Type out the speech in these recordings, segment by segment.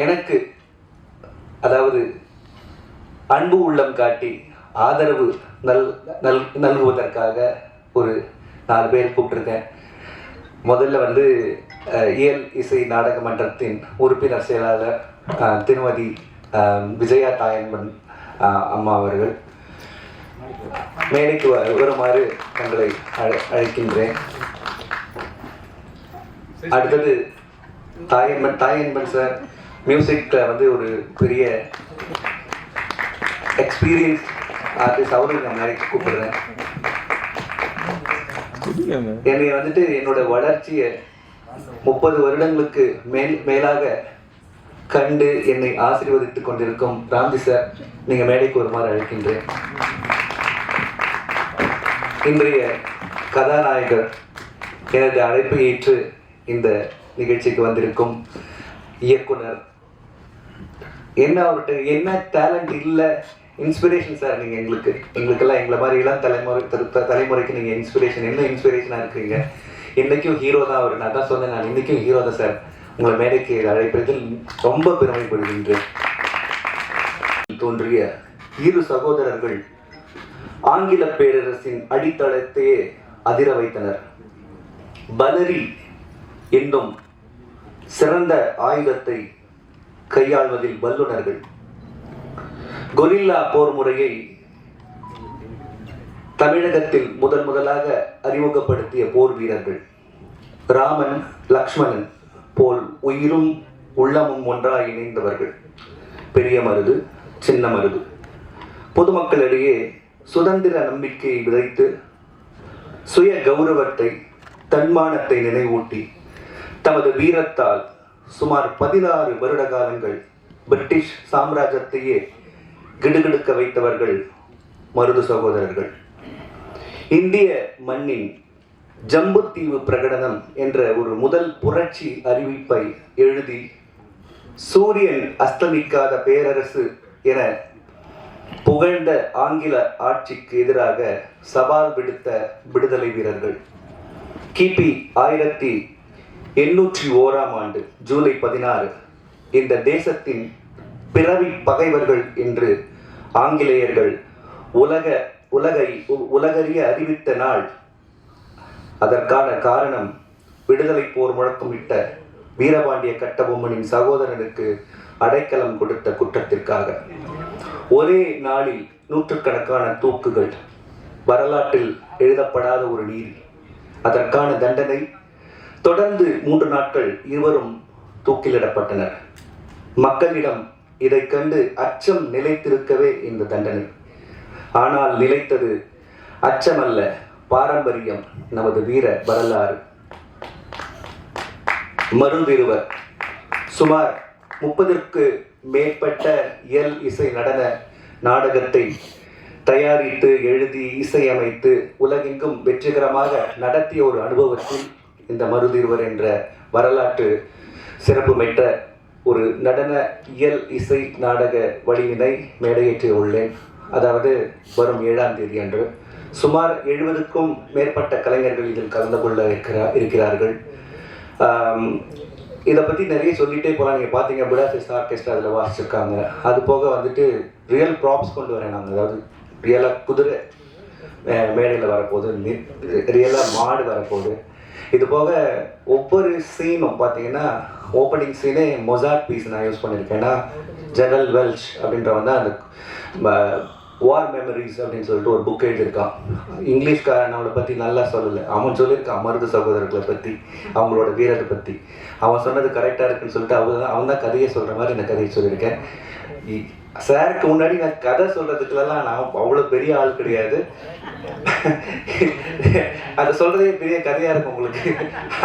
எனக்கு அதாவது அன்பு உள்ளம் காட்டி ஆதரவு நல்குவதற்காக ஒரு 4 பேர் கூப்பிட்டுருக்கேன். முதல்ல வந்து இயல் இசை நாடக மன்றத்தின் உறுப்பினர் செயலாளர் திருமதி விஜயா தாயன்பன் அம்மா அவர்கள் மேடைக்கு வருமாறு தங்களை அழைக்கின்றேன். அடுத்தது தாயன்பன் சார் மியூசிக்கில் வந்து ஒரு பெரிய எக்ஸ்பீரியன்ஸ் ஆர்டிஸ்ட், அவரும் நான் மேடைக்கு கூப்பிடுறேன். என்னை வந்துட்டு என்னோட வளர்ச்சியை 30 வருடங்களுக்கு மேலாக கண்டு என்னை ஆசீர்வதித்துக் கொண்டிருக்கும் ராம்ஜி சார், நீங்க மேடைக்கு வருமாறு அழைக்கின்றேன். இன்றைய கதாநாயகர் எனது அழைப்பை ஏற்று இந்த நிகழ்ச்சிக்கு வந்திருக்கும் இயக்குனர், அவர்கிட்ட என்ன டேலண்ட் இல்லை, இன்ஸ்பிரேஷன் சார். நீங்கள் எங்களுக்கெல்லாம் எங்களை மாதிரி இளம் தலைமுறைக்கு நீங்கள் இன்ஸ்பிரேஷன், என்ன இன்ஸ்பிரேஷனாக இருக்கிறீங்க. இன்றைக்கும் ஹீரோ தான் அவர். நான் தான் சொன்னேன், நான் இன்றைக்கும் ஹீரோ தான் சார். உங்களை மேடைக்கு அழைப்பதில் ரொம்ப பெருமைப்படுகின்றேன். தோன்றிய 2 சகோதரர்கள் ஆங்கில பேரரசின் அடித்தளத்தையே அதிர வைத்தனர். பலரி என்னும் சிறந்த ஆயுதத்தை கையாள்வதில் வல்லுநர்கள். கொரில்லா போர் முறையை தமிழகத்தில் முதலாக அறிமுகப்படுத்திய போர் வீரர்கள். ராமன் லக்ஷ்மணன் போல் உயிரும் உள்ளமும் ஒன்றாய் இணைந்தவர்கள். பெரிய மருது சின்ன மருது பொதுமக்களிடையே சுதந்திர நம்பிக்கையை விதைத்து சுய கௌரவத்தை தன்மானத்தை நினைவூட்டி தமது வீரத்தால் சுமார் 16 வருட காலங்கள் பிரிட்டிஷ் சாம்ராஜ்யத்தையே கிடுகிடுக்க வைத்தவர்கள் மருது சகோதரர்கள். இந்திய மண்ணின் ஜம்புத்தீவு பிரகடனம் என்ற ஒரு முதல் புரட்சி அறிவிப்பை எழுதி சூரியன் அஸ்தமிக்காத பேரரசு என புகழ்ந்த ஆங்கில ஆட்சிக்கு எதிராக சவால் விடுத்த விடுதலை வீரர்கள். கிபி 1801 ஜூலை 16 இந்த தேசத்தின் பிறவி பகைவர்கள் என்று ஆங்கிலேயர்கள் உலகறிய அறிவித்த நாள். அதற்கான காரணம் விடுதலை போர் முழக்கமிட்ட வீரபாண்டிய கட்டபொம்மனின் சகோதரனுக்கு அடைக்கலம் கொடுத்த குற்றத்திற்காக. ஒரே நாளில் நூற்றுக்கணக்கான தூக்குகள், வரலாற்றில் எழுதப்படாத ஒரு நீதி. அதற்கான தண்டனை தொடர்ந்து 3 நாட்கள் இருவரும் தூக்கிலிடப்பட்டனர். மக்களிடம் இதை கண்டு அச்சம் நிலைத்திருக்கவே இந்த தண்டனை. ஆனால் நிலைத்தது அச்சமல்ல, பாரம்பரியம், நமது வீர வரலாறு. மருந்திருவர் சுமார் 30ற்கு மேற்பட்ட இயல் இசை நடன நாடகத்தை தயாரித்து எழுதி இசையமைத்து உலகெங்கும் வெற்றிகரமாக நடத்திய ஒரு அனுபவத்தில் இந்த மருந்திருவர் என்ற வரலாற்று சிறப்பு பெற்ற ஒரு நடன இயல் இசை நாடக வடிவினை மேடையேற்றி உள்ளேன். அதாவது வரும் 7ஆம் தேதி அன்று சுமார் 70க்கும் மேற்பட்ட கலைஞர்கள் இதில் கலந்து கொள்ள இருக்கிறார்கள். இதை பற்றி நிறைய சொல்லிகிட்டே போகலாம். நீங்கள் பார்த்தீங்க புடாபெஸ்ட் ஆர்கெஸ்ட்ரா அதில் வாசிச்சிருக்காங்க. அது போக வந்துட்டு ரியல் ப்ராப்ஸ் கொண்டு வரேன் நாங்கள். அதாவது ரியலாக குதிரை மேடையில் வரப்போகுது, ரியலாக மாடு வரப்போகுது. இது போக ஒவ்வொரு சீனும் பார்த்தீங்கன்னா ஓப்பனிங் சீனே மொசார்ட் பீஸ் நான் யூஸ் பண்ணியிருக்கேன். ஏன்னா ஜெனரல் வெல்ச் அப்படின்றவன் தான் அந்த வார் மெமரிஸ் அப்படின்னு சொல்லிட்டு ஒரு புக் எழுதியிருக்கான். இங்கிலீஷ்காரன் அவளை பற்றி நல்லா சொல்லலை, அவன் சொல்லியிருக்கான் மருது சகோதரர்களை பற்றி, அவங்களோட வீரத்தை பற்றி. அவன் சொன்னது கரெக்டாக இருக்குன்னு சொல்லிட்டு அவன் தான் கதையை சொல்கிற மாதிரி இந்த கதையை சொல்லியிருக்கேன். சாருக்கு முன்னாடி நான் கதை சொல்கிறதுக்குலாம் நான் அவ்வளோ பெரிய ஆள் கிடையாது. அதை சொல்கிறதே பெரிய கதையாக இருக்கும் உங்களுக்கு.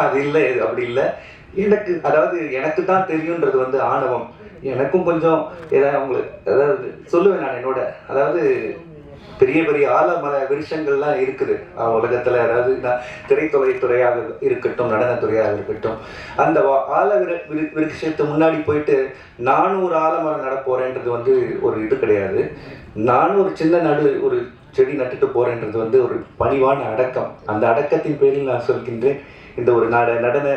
அது இல்லை, அப்படி இல்லை. எனக்கு தான் தெரியுன்றது வந்து ஆணவம். எனக்கும் கொஞ்சம் ஏதாவது உங்களுக்கு அதாவது சொல்லுவேன் நான் என்னோட, அதாவது பெரிய பெரிய ஆலமர விருஷங்கள்லாம் இருக்குது உலகத்தில். அதாவது நான் திரைத்துறையாக இருக்கட்டும், நடனத்துறையாக இருக்கட்டும், அந்த விருட்சத்து முன்னாடி போயிட்டு நானும் ஒரு ஆலமரம் நட போகிறேன்றது வந்து ஒரு இது கிடையாது. நானும் ஒரு சின்ன ஒரு செடி நட்டுட்டு போகிறேன்றது வந்து ஒரு பணிவான அடக்கம். அந்த அடக்கத்தின் பேரில் நான் சொல்கின்றேன். இந்த ஒரு நடன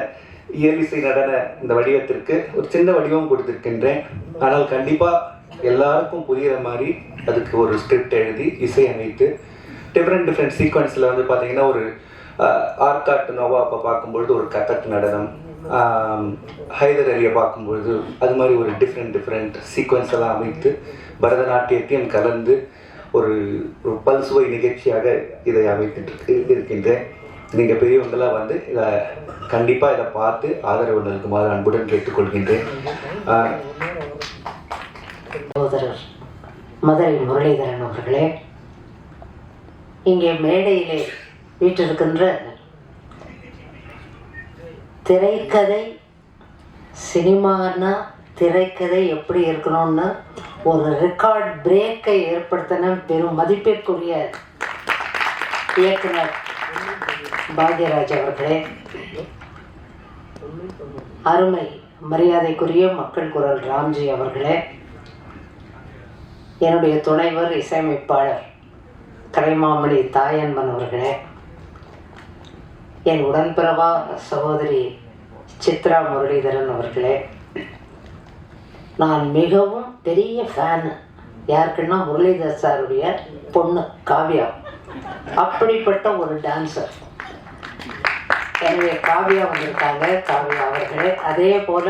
இயலிசை நடன இந்த வடிவத்திற்கு ஒரு சின்ன வடிவம் கொடுத்திருக்கின்றேன். ஆனால் கண்டிப்பாக எல்லாருக்கும் புரிகிற மாதிரி அதுக்கு ஒரு ஸ்கிரிப்ட் எழுதி இசை அமைத்து டிஃப்ரெண்ட் சீக்வன்ஸில் வந்து பார்த்தீங்கன்னா ஒரு ஆர்காட் நோவா அப்போ பார்க்கும்பொழுது ஒரு கதக் நடனம், ஹைதர் அலியை பார்க்கும்பொழுது அது மாதிரி ஒரு டிஃப்ரெண்ட் சீக்வன்ஸ் எல்லாம் அமைத்து பரதநாட்டியத்தையும் கலந்து ஒரு பல்சுவை நிகழ்ச்சியாக இதை அமைத்துட்டு இருக்கின்றேன். நீங்கள் பெரியவங்களாம் வந்து இதை கண்டிப்பாக இதை பார்த்து ஆதரவு நல்குமாறு அன்புடன் கேட்டுக்கொள்கின்றேன். சகோதரர் மதுரை முரளிதரன் அவர்களே, இங்கே மேடையிலே வீற்றிருக்கின்ற திரைக்கதை, சினிமானா திரைக்கதை எப்படி இருக்கணும்னு ஒரு ரெக்கார்ட் பிரேக்கை ஏற்படுத்தின பெரும் மதிப்பிற்குரிய இயக்குனர் பாக்யராஜ் அவர்களே, அருமை மரியாதைக்குரிய மக்கள் குரல் ராம்ஜி அவர்களே, என்னுடைய துணைவர் இசையமைப்பாளர் கலைமாமணி தாயன்பன் அவர்களே, என் உடன்பிறவா சகோதரி சித்ரா முரளிதரன் அவர்களே, நான் மிகவும் பெரிய ஃபேனு. யாருக்குன்னா முரளிதர் சாருடைய பொண்ணு காவ்யா, அப்படிப்பட்ட ஒரு டான்ஸர். எனவே காவ்யா வந்திருக்காங்க. காவ்யா அவர்களே, அதே போல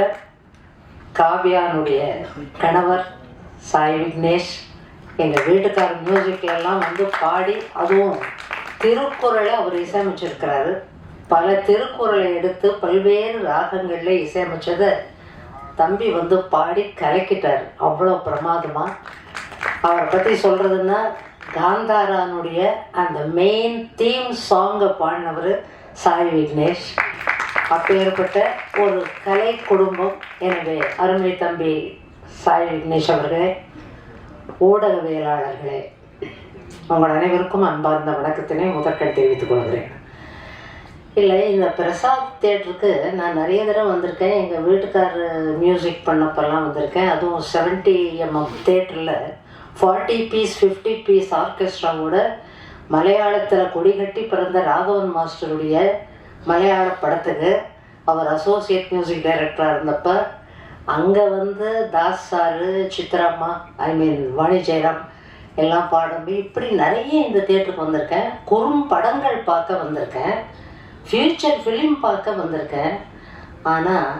காவ்யானுடைய கணவர் சாய் விக்னேஷ், எங்கள் வீட்டுக்கார மியூசிக்லாம் வந்து பாடி, அதுவும் திருக்குறளை அவர் இசையமைச்சிருக்கிறாரு. பல திருக்குறளை எடுத்து பல்வேறு ராகங்களில் இசையமைச்சதை தம்பி வந்து பாடி கலக்கிட்டார். அவ்வளோ பிரமாதமாக. அவரை பற்றி சொல்கிறதுன்னா, காந்தாரானுடைய அந்த மெயின் தீம் சாங்கை பாடினவர் சாய் விக்னேஷ். அப்பேற்பட்ட ஒரு கலை குடும்பம். எனவே அருமை தம்பி சாய் விக்னேஷ் அவர்களே, ஊடகவியலாளர்களே, உங்கள் அனைவருக்கும் அன்பார்ந்த வணக்கத்தினை முதற்கண் தெரிவித்துக் கொள்கிறேன். இல்லை, இந்த பிரசாத் தேட்டருக்கு நான் நிறைய தடவை வந்திருக்கேன். எங்கள் வீட்டுக்காரர் மியூசிக் பண்ணப்பெல்லாம் வந்திருக்கேன். அதுவும் 70 mm தேட்டரில் 40 பீஸ் 50 பீஸ் ஆர்கெஸ்ட்ராவோட மலையாளத்தில் கொடிகட்டி பிறந்த ராகவன் மாஸ்டருடைய மலையாள படத்துக்கு அவர் அசோசியேட் மியூசிக் டைரக்டராக இருந்தப்போ அங்கே வந்து தாஸ் சாரு, சித்ராம்மா, வாணி ஜெயராம் எல்லாம் பாடும்போது இப்படி நிறைய இந்த தேட்டருக்கு வந்திருக்கேன். குறும்படங்கள் பார்க்க வந்திருக்கேன், ஃபியூச்சர் ஃபிலிம் பார்க்க வந்திருக்கேன். ஆனால்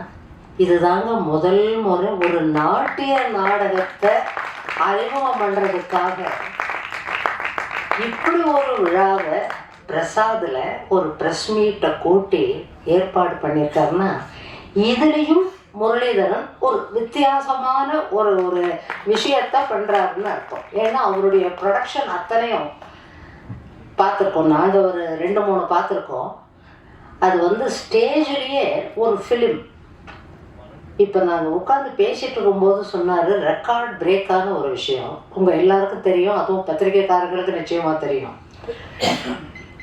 இதுதாங்க முதல் முறை ஒரு நாட்டிய நாடகத்தை அறிமுகம் பண்ணுறதுக்காக இப்படி ஒரு விழாவை பிரசாதில் ஒரு ப்ரெஸ் மீட்டை கூட்டி ஏற்பாடு பண்ணியிருக்காருன்னா, இதுலேயும் முரளிதரன் ஒரு வித்தியாசமான ஒரு ஒரு விஷயத்த பண்ணுறாருன்னு அர்த்தம். ஏன்னா அவருடைய ப்ரொடக்ஷன் அத்தனையும் பார்த்துருக்கோம். நாங்கள் ஒரு 2-3 பார்த்துருக்கோம். அது வந்து ஸ்டேஜ்லேயே ஒரு ஃபிலிம். இப்போ நாங்கள் உட்காந்து பேசிகிட்டு இருக்கும்போது சொன்னார், ரெக்கார்ட் பிரேக்கான ஒரு விஷயம். உங்கள் எல்லாருக்கும் தெரியும், அதுவும் பத்திரிகைக்காரர்களுக்கு நிச்சயமாக தெரியும்.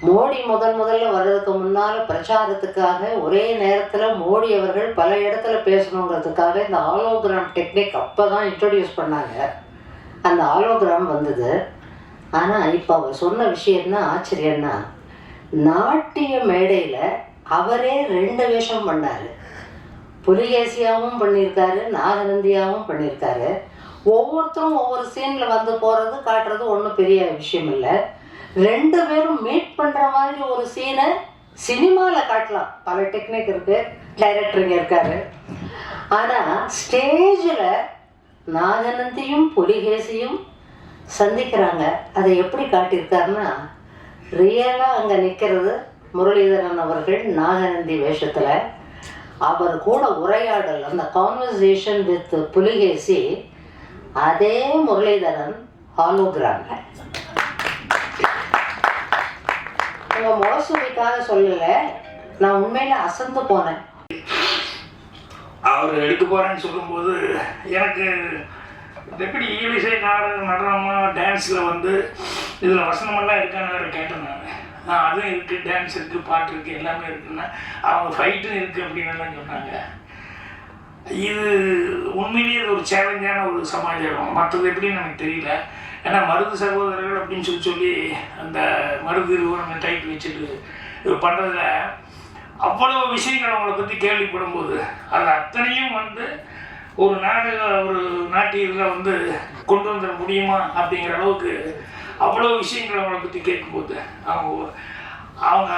மோடி முதல்ல வர்றதுக்கு முன்னால் பிரச்சாரத்துக்காக ஒரே நேரத்தில் மோடி அவர்கள் பல இடத்துல பேசணுங்கிறதுக்காக இந்த ஆலோகிராம் டெக்னிக் அப்போ தான் இன்ட்ரடியூஸ் பண்ணாங்க. அந்த ஆலோகிராம் வந்தது. ஆனால் இப்போ அவர் சொன்ன விஷயம்னா ஆச்சரியம்னா, நாட்டிய மேடையில் அவரே 2 வேஷம் பண்ணார். புலிகேசியாவும் பண்ணியிருக்காரு, நாகநந்தியாவும் பண்ணியிருக்காரு. ஒவ்வொருத்தரும் ஒவ்வொரு சீனில் வந்து போகிறது காட்டுறது ஒன்றும் பெரிய விஷயம் இல்லை. 2 பேரும் மீட் பண்ணுற மாதிரி ஒரு சீனை சினிமாவில் காட்டலாம். பல டெக்னிக் இருக்குது, டைரக்டருங்க இருக்காரு. ஆனால் ஸ்டேஜில் நாகநந்தியும் புலிகேசியும் சந்திக்கிறாங்க. அதை எப்படி காட்டியிருக்காருன்னா, ரியலாக அங்கே நிற்கிறது முரளிதரன் அவர்கள் நாகநந்தி வேஷத்தில். அவர் கூட உரையாடல், அந்த கான்வர்சேஷன் வித் புலிகேசி, அதே முரளிதரன் ஹாலோகிராமில். உங்கள் முகசுவிக்காக சொல்லலை, நான் உண்மையில் அசந்து போனேன். அவர் எடுக்க போகிறேன்னு சொல்லும்போது எனக்கு எப்படி இயலிசை நடனமாக டான்ஸில் வந்து இதில் வசனமெல்லாம் இருக்கான்னு கேட்டேன் நான். அதுவும் இருக்குது, டான்ஸ் இருக்குது, பாட்டு இருக்குது, எல்லாமே இருக்குன்னா அவங்க ஃபைட்டும் இருக்குது அப்படின்னு சொன்னாங்க. இது உண்மையிலேயே இது ஒரு சேலஞ்சான ஒரு சமாச்சாரம். மற்றது எப்படின்னு எனக்கு தெரியல. ஏன்னா மருது சகோதரர்கள் அப்படின்னு சொல்லி அந்த மருது நம்ம டைட்டில் வச்சுட்டு இது பண்ணுறதுல அவ்வளோ விஷயங்கள் அவங்கள பற்றி கேள்விப்படும் போது அது அத்தனையும் வந்து ஒரு நாட்டியத்தில் வந்து கொண்டு வந்துட முடியுமா அப்படிங்கிற அளவுக்கு அவ்வளோ விஷயங்கள் அவங்கள பற்றி கேட்கும்போது அவங்க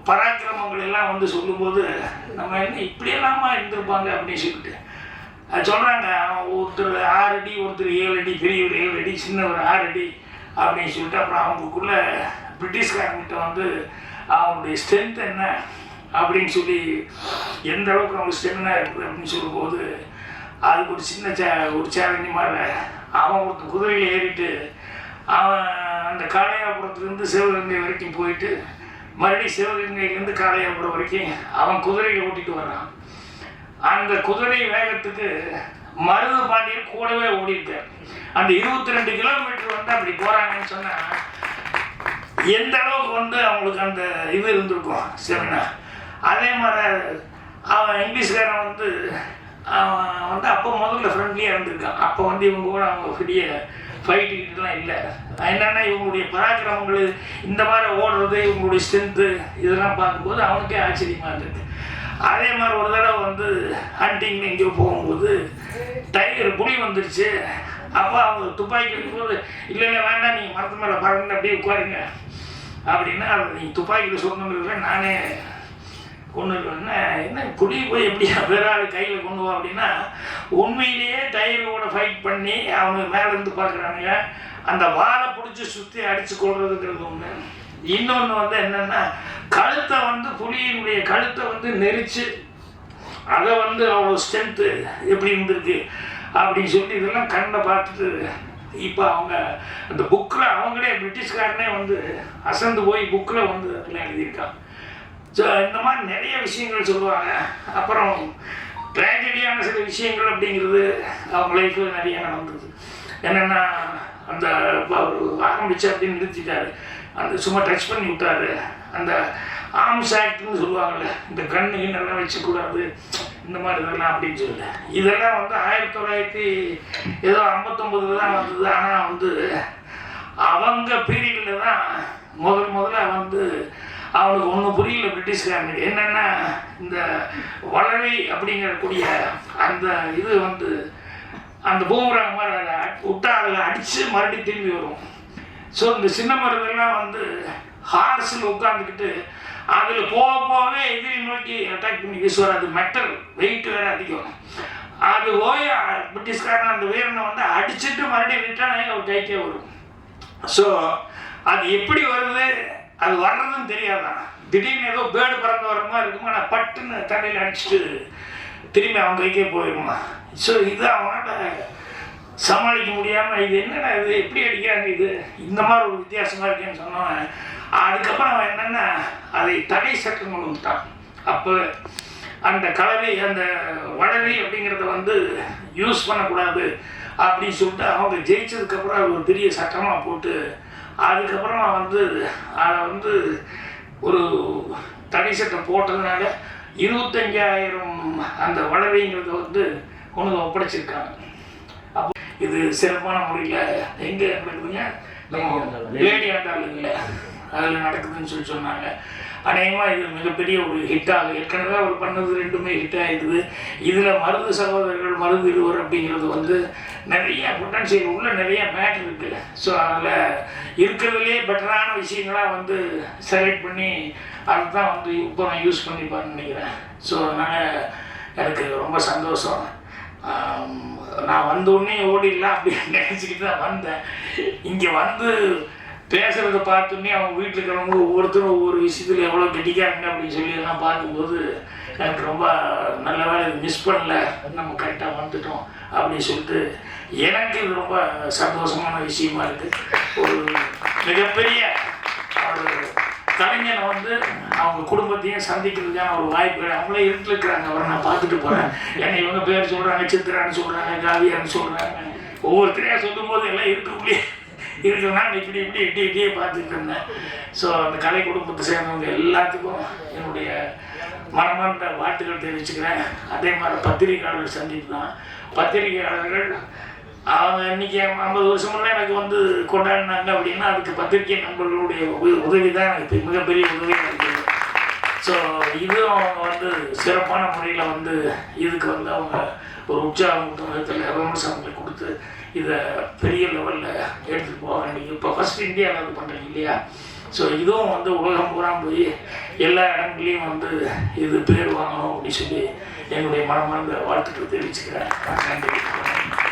பராக்கிரமங்கள் எல்லாம் வந்து சொல்லும்போது நம்ம என்ன இப்படியெல்லாமா இருந்திருப்பாங்க அப்படின்னு சொல்லிட்டு சொல்கிறாங்க. ஒருத்தர் 6 அடி, ஒருத்தர் 7 அடி, பெரியவர் 7 அடி, சின்னவர் 6 அடி அப்படின்னு சொல்லிட்டு அப்புறம் அவங்களுக்குள்ள பிரிட்டிஷ்காரங்கிட்ட வந்து அவங்களுடைய ஸ்ட்ரென்த் என்ன அப்படின்னு சொல்லி எந்த அளவுக்கு அவங்க ஸ்ட்ரென்த்தாக இருக்குது அப்படின்னு சொல்லும்போது அதுக்கு ஒரு சின்ன ஒரு சேலஞ்சு மாதிரி அவன் ஒருத்தர் குதிரையில் ஏறிட்டு அவன் அந்த காளையாபுரத்துலேருந்து சிவகங்கை வரைக்கும் போயிட்டு மறுபடியும் சிவகங்கையிலேருந்து காளையாபுரம் வரைக்கும் அவன் குதிரையை ஓட்டிட்டு வர்றான். அந்த குதிரை வேகத்துக்கு மருது பாண்டியர் கூடவே ஓடிருக்கார். அந்த 22 கிலோமீட்டர் வந்து அப்படி போகிறாங்கன்னு சொன்னால் எந்த அளவுக்கு வந்து அவங்களுக்கு அந்த இது இருந்திருக்கும் சரிண்ணா. அதே மாதிரி அவன் இங்கிலீஷ்காரன் வந்து அவன் வந்து அப்போ முதல்ல ஃப்ரெண்ட்லியாக இருந்திருக்கான். அப்போ வந்து இவங்க கூட அவங்க பெரிய ஃபைட்டுக்கிட்டலாம் இல்லை. என்னென்னா இவங்களுடைய பராக்கிரமங்கள் இந்த மாதிரி ஓடுறது, இவங்களுடைய ஸ்ட்ரென்த்து இதெல்லாம் பார்க்கும்போது அவனுக்கே ஆச்சரியமாக இருந்தது. அதே மாதிரி ஒரு தடவை வந்து ஹண்டிங் எங்கேயோ போகும்போது டைகர் புலி வந்துடுச்சு. அப்போ அவங்க துப்பாக்கி எடுக்கும்போது இல்லை வேண்டாம் நீங்கள் மரத்து மேலே பறந்து அப்படியே உட்காருங்க அப்படின்னா அதை நீங்கள் துப்பாக்கியில் சொன்னது நானே கொண்டு என்ன புலி போய் எப்படியா வேற ஆள் கையில் கொண்டு வா அப்படின்னா உண்மையிலேயே டைகரோட ஃபைட் பண்ணி அவங்க மேலேருந்து பார்க்குறானுங்க. அந்த வாழை பிடிச்சி சுற்றி அடித்து கொள்றதுங்கிறது ஒன்று. இன்னொன்று வந்து என்னென்னா கழுத்தை வந்து புலியினுடைய கழுத்தை வந்து நெரிச்சு அதை வந்து அவ்வளோ ஸ்ட்ரென்த்து எப்படி இருந்திருக்கு அப்படின்னு சொல்லி இதெல்லாம் கண்ணை பார்த்துட்டு இப்போ அவங்க அந்த புக்கில் அவங்களே பிரிட்டிஷ்காரனே வந்து அசந்து போய் புக்கில் வந்து அதெல்லாம் எழுதியிருக்காங்க. ஸோ இந்த மாதிரி நிறைய விஷயங்கள் சொல்லுவாங்க. அப்புறம் ட்ராஜடியான சில விஷயங்கள் அப்படிங்கிறது அவங்க லைஃப்பில் நிறைய நடந்தது. என்னென்னா அந்த ஆரம்பிச்சு அப்படின்னு நிறுத்திட்டாரு, அந்த சும்மா டச் பண்ணி விட்டாரு. அந்த ஆர்ம்ஸ் ஆக்ட்னு சொல்லுவாங்கள்ல, இந்த கண்ணு நல்லா வச்சுக்கூடாது இந்த மாதிரி இதெல்லாம் அப்படின்னு சொல்லல. இதெல்லாம் வந்து 1959 தான் வந்தது. ஆனால் வந்து அவங்க பீரியடில் தான் முதல்ல வந்து அவனுக்கு ஒன்றும் புரியல பிரிட்டிஷ்காரனுக்கு. என்னென்னா இந்த வளரை அப்படிங்கக்கூடிய அந்த இது வந்து அந்த பூமராங் மாதிரி அதை விட்டா அதில் அடித்து மறுபடியும் திரும்பி வரும். ஸோ இந்த சின்ன மருந்தெல்லாம் வந்து ஹார்ஸில் உட்காந்துக்கிட்டு அதில் போகவே எதிரி நோக்கி அட்டாக் பண்ணி வீசுவார். அது மெட்டல் வெயிட் வேறு அதிகம். அது போய் பிரிட்டிஷ்காரன் அந்த வீரனை வந்து அடிச்சுட்டு மறுபடியும் ரிட்டர்ன் ஆகி அவர் கைக்கே வரும். ஸோ அது எப்படி வருது, அது வர்றதுன்னு தெரியாதான். திடீர்னு ஏதோ பேர்டு பறந்து வர மாதிரி இருக்குமா, நான் பட்டுன்னு தண்ணியில் அடிச்சுட்டு திரும்பி அவங்க கைக்கே போயிடுமா. ஸோ இது அவனால சமாளிக்க முடியாமல் இது என்னடா இது எப்படி அடிக்கிறாங்க இது இந்த மாதிரி ஒரு வித்தியாசமாக இருக்கேன்னு சொன்னோம். அதுக்கப்புறம் அவன் என்னென்னா அதை தடை சட்டங்கள் வந்துட்டான். அப்போ அந்த கலவை அந்த வளரி அப்படிங்கிறத வந்து யூஸ் பண்ணக்கூடாது அப்படின்னு சொல்லிட்டு அவங்க ஜெயிச்சதுக்கப்புறம் அது ஒரு பெரிய சட்டமாக போட்டு அதுக்கப்புறமா வந்து அதை வந்து ஒரு தடை சட்டம் போட்டதுனால 25,000 அந்த வளரிங்கிறத வந்து கொண்டு ஒப்படைச்சிருக்காங்க. அப்போ இது சிறப்பான முறையில் எங்கே இருக்குதுங்க, லேடி ஆண்டாளுங்கள அதில் நடக்குதுன்னு சொல்லி சொன்னாங்க. அநேகமாக இது மிகப்பெரிய ஒரு ஹிட்டாக ஏற்கனவே அவர் பண்ணது 2மே ஹிட் ஆகிடுது. இதில் மருது சகோதரர்கள் மருது இருவர் அப்படிங்கிறது வந்து நிறைய பொட்டன்ஷியல் உள்ள நிறைய மேட்ரு இருக்குது. ஸோ அதில் இருக்கிறதுலே பெட்டரான விஷயங்களாக வந்து செலக்ட் பண்ணி அதுதான் வந்து இப்போ நான் யூஸ் பண்ணிப்பான்னு நினைக்கிறேன். ஸோ அதனால் எனக்கு ரொம்ப சந்தோஷம். நான் வந்தோடனே ஓடிடலாம் அப்படின்னு நினச்சிக்கிட்டு தான் வந்தேன். இங்கே வந்து பேசுகிறத பார்த்தோன்னே அவங்க வீட்டில் இருக்கிறவங்க ஒவ்வொருத்தரும் ஒவ்வொரு விஷயத்தில் எவ்வளோ கெட்டிக்காங்க அப்படின்னு சொல்லி எல்லாம் பார்க்கும்போது எனக்கு ரொம்ப நல்ல வேலை இது மிஸ் பண்ணல, நம்ம கரெக்டாக வந்துட்டோம் அப்படின்னு சொல்லிட்டு எனக்கு இது ரொம்ப சந்தோஷமான விஷயமா இருக்குது. ஒரு மிகப்பெரிய ஒரு கலைஞனை வந்து அவங்க குடும்பத்தையும் சந்திக்கிறதுக்கான ஒரு வாய்ப்புகள் அவங்களே இருட்டு இருக்கிறாங்க. அவரை நான் பார்த்துட்டு போகிறேன். ஏன்னா இவங்க பேர் சொல்கிறாங்க, சித்திரான்னு சொல்கிறாங்க, காவியான்னு சொல்கிறாங்க. ஒவ்வொருத்தரையாக சொல்லும்போது எல்லாம் இருக்குள்ளே இருக்குன்னா இப்படி இப்படியே பார்த்துட்டு இருந்தேன். ஸோ அந்த கலை குடும்பத்தை சேர்ந்தவங்க எல்லாத்துக்கும் என்னுடைய மனமார்ந்த வாழ்த்துக்கள் தெரிவிச்சுக்கிறேன். அதே மாதிரி பத்திரிகையாளர்கள் சந்திப்பு தான். பத்திரிகையாளர்கள் அவங்க இன்றைக்கி 50 வருஷமெல்லாம் எனக்கு வந்து கொண்டாடினாங்க அப்படின்னா அதுக்கு பத்திரிகை நண்பர்களுடைய உதவி தான் எனக்கு மிகப்பெரிய உதவியாக இருக்குது. ஸோ இதுவும் அவங்க வந்து சிறப்பான முறையில் வந்து இதுக்கு வந்து அவங்க ஒரு உற்சாகம் விதத்தில் விமர்சனங்களை கொடுத்து இதை பெரிய லெவலில் எடுத்துகிட்டு போக வேண்டியது. இப்போ ஃபஸ்ட் இந்தியாவில் அது பண்ணுறீங்க இல்லையா? ஸோ இதுவும் வந்து உலகம் பூரா போய் எல்லா இடங்களையும் வந்து இது பேர் வாங்கணும் அப்படின்னு சொல்லி என்னுடைய மனமார்ந்த வாழ்த்துக்களை தெரிவிச்சுக்கிறேன். நன்றி.